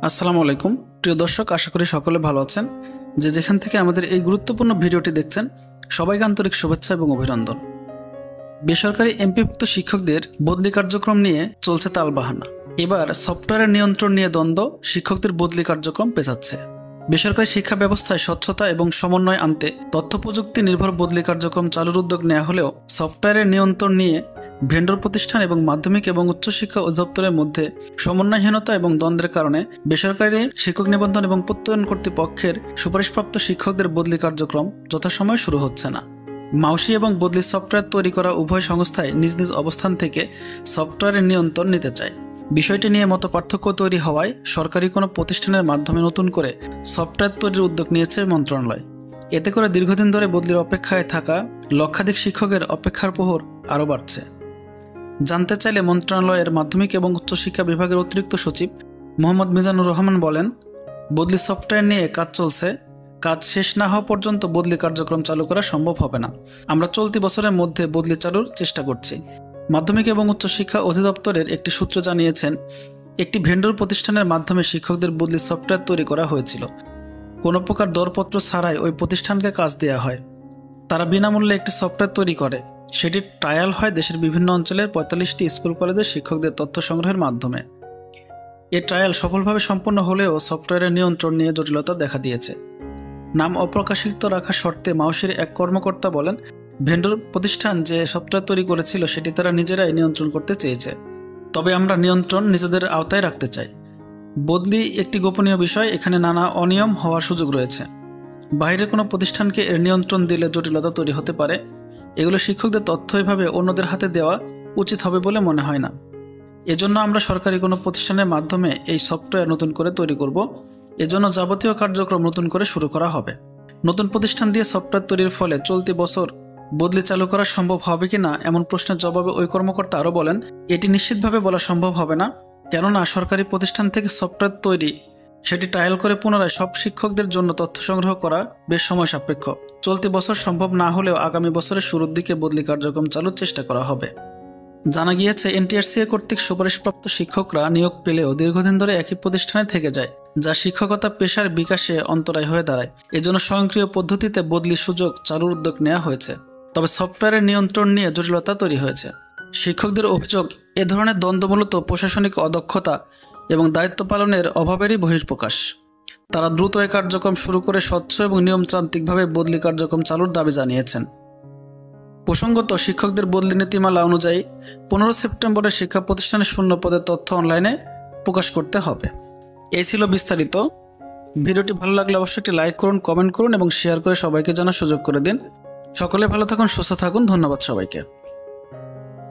আসসালামু আলাইকুম প্রিয় দর্শক, আশা করি সকলে ভালো আছেন। যে যেখান থেকে আমাদের এই গুরুত্বপূর্ণ ভিডিওটি দেখছেন, সবাইকে আন্তরিক শুভেচ্ছা এবং অভিনন্দন। বেসরকারি এমপিভুক্ত শিক্ষকদের বদলি কার্যক্রম নিয়ে চলছে তালবাহানা। এবার সফটওয়্যারের নিয়ন্ত্রণ নিয়ে দ্বন্দ্ব, শিক্ষকদের বদলি কার্যক্রম পেছাচ্ছে। বেসরকারি শিক্ষা ব্যবস্থায় স্বচ্ছতা এবং সমন্বয় আনতে তথ্য প্রযুক্তি নির্ভর বদলি কার্যক্রম চালুর উদ্যোগ নেওয়া হলেও সফটওয়্যারের নিয়ন্ত্রণ নিয়ে ভেন্ডর প্রতিষ্ঠান এবং মাধ্যমিক এবং উচ্চশিক্ষা অধিদপ্তরের মধ্যে সমন্বয়হীনতা এবং দ্বন্দ্বের কারণে বেসরকারি শিক্ষক নিবন্ধন এবং প্রত্যয়ন কর্তৃপক্ষের সুপারিশপ্রাপ্ত শিক্ষকদের বদলি কার্যক্রম যথাসময়ে শুরু হচ্ছে না। মাউসি এবং বদলি সফটওয়্যার তৈরি করা উভয় সংস্থায় নিজ নিজ অবস্থান থেকে সফটওয়্যারের নিয়ন্ত্রণ নিতে চায়। বিষয়টি নিয়ে মতপার্থক্য তৈরি হওয়ায় সরকারি কোনো প্রতিষ্ঠানের মাধ্যমে নতুন করে সফটওয়্যার তৈরির উদ্যোগ নিয়েছে মন্ত্রণালয়। এতে করে দীর্ঘদিন ধরে বদলির অপেক্ষায় থাকা লক্ষাধিক শিক্ষকের অপেক্ষার প্রহর আরও বাড়ছে। জানতে চাইলে মন্ত্রণালয়ের মাধ্যমিক এবং উচ্চশিক্ষা বিভাগের অতিরিক্ত সচিব মোহাম্মদ মিজানুর রহমান বলেন, বদলি সফটওয়্যার নিয়ে কাজ চলছে। কাজ শেষ না হওয়া পর্যন্ত বদলি কার্যক্রম চালু করা সম্ভব হবে না। আমরা চলতি বছরের মধ্যে বদলি চালুর চেষ্টা করছি। মাধ্যমিক এবং উচ্চশিক্ষা অধিদপ্তরের একটি সূত্র জানিয়েছেন, একটি ভেন্ডর প্রতিষ্ঠানের মাধ্যমে শিক্ষকদের বদলি সফটওয়্যার তৈরি করা হয়েছিল। কোনো প্রকার দরপত্র ছাড়াই ওই প্রতিষ্ঠানকে কাজ দেওয়া হয়। তারা বিনামূল্যে একটি সফটওয়্যার তৈরি করে। সেটির ট্রায়াল হয় দেশের বিভিন্ন অঞ্চলের ৪৫টি স্কুল কলেজের শিক্ষকদের তথ্য সংগ্রহের মাধ্যমে। এই ট্রায়াল সফলভাবে সম্পন্ন হলেও সফটওয়্যারের নিয়ন্ত্রণ নিয়ে জটিলতা দেখা দিয়েছে। নাম অপ্রকাশিত রাখার শর্তে মাউসির এক কর্মকর্তা বলেন, ভেন্ডর প্রতিষ্ঠান যে সফটওয়্যার তৈরি করেছিল সেটি তারা নিজেরাই নিয়ন্ত্রণ করতে চেয়েছে। তবে আমরা নিয়ন্ত্রণ নিজেদের আওতায় রাখতে চাই। বদলি একটি গোপনীয় বিষয়, এখানে নানা অনিয়ম হওয়ার সুযোগ রয়েছে। বাইরের কোনো প্রতিষ্ঠানকে এর নিয়ন্ত্রণ দিলে জটিলতা তৈরি হতে পারে। এগুলো শিক্ষকদের তথ্য এভাবে অন্যদের হাতে দেওয়া উচিত হবে বলে মনে হয় না। এজন্য আমরা সরকারি কোনো প্রতিষ্ঠানের মাধ্যমে এই সফটওয়্যার নতুন করে তৈরি করব। এজন্য যাবতীয় কার্যক্রম নতুন করে শুরু করা হবে। নতুন প্রতিষ্ঠান দিয়ে সফটওয়্যার তৈরির ফলে চলতি বছর বদলি চালু করা সম্ভব হবে কিনা এমন প্রশ্নের জবাবে ওই কর্মকর্তা আরও বলেন, এটি নিশ্চিতভাবে বলা সম্ভব হবে না, কেননা সরকারি প্রতিষ্ঠান থেকে সফটওয়্যার তৈরি সেটি ট্রায়াল করে পুনরায় সব শিক্ষকদের জন্য তথ্য সংগ্রহ করা বেশ সময় সাপেক্ষ। চলতি বছর সম্ভব না হলেও আগামী বছরের শুরুর দিকে বদলি কার্যক্রম চালুর চেষ্টা করা হবে। জানা গিয়েছে, এনটিআরসিএ কর্তৃক সুপারিশপ্রাপ্ত শিক্ষকরা নিয়োগ পেলেও দীর্ঘদিন ধরে একই প্রতিষ্ঠানে থেকে যায়, যা শিক্ষকতা পেশার বিকাশে অন্তরায় হয়ে দাঁড়ায়। এজন্য স্বয়ংক্রিয় পদ্ধতিতে বদলি সুযোগ চালুর উদ্যোগ নেওয়া হয়েছে। তবে সফটওয়্যারের নিয়ন্ত্রণ নিয়ে জটিলতা তৈরি হয়েছে। শিক্ষকদের অভিযোগ, এ ধরনের দ্বন্দ্ব মূলত প্রশাসনিক অদক্ষতা এবং দায়িত্ব পালনের অভাবেরই বহিঃপ্রকাশ। তারা দ্রুত এই কার্যক্রম শুরু করে স্বচ্ছ এবং নিয়মতান্ত্রিকভাবে বদলি কার্যক্রম চালুর দাবি জানিয়েছেন। প্রসঙ্গত, শিক্ষকদের বদলি নীতিমালা অনুযায়ী 15 সেপ্টেম্বরের শিক্ষা প্রতিষ্ঠানের শূন্য পদের তথ্য অনলাইনে প্রকাশ করতে হবে। এই ছিল বিস্তারিত। ভিডিওটি ভালো লাগলে অবশ্যই একটি লাইক করুন, কমেন্ট করুন এবং শেয়ার করে সবাইকে জানার সুযোগ করে দিন। সকলে ভালো থাকুন, সুস্থ থাকুন। ধন্যবাদ সবাইকে।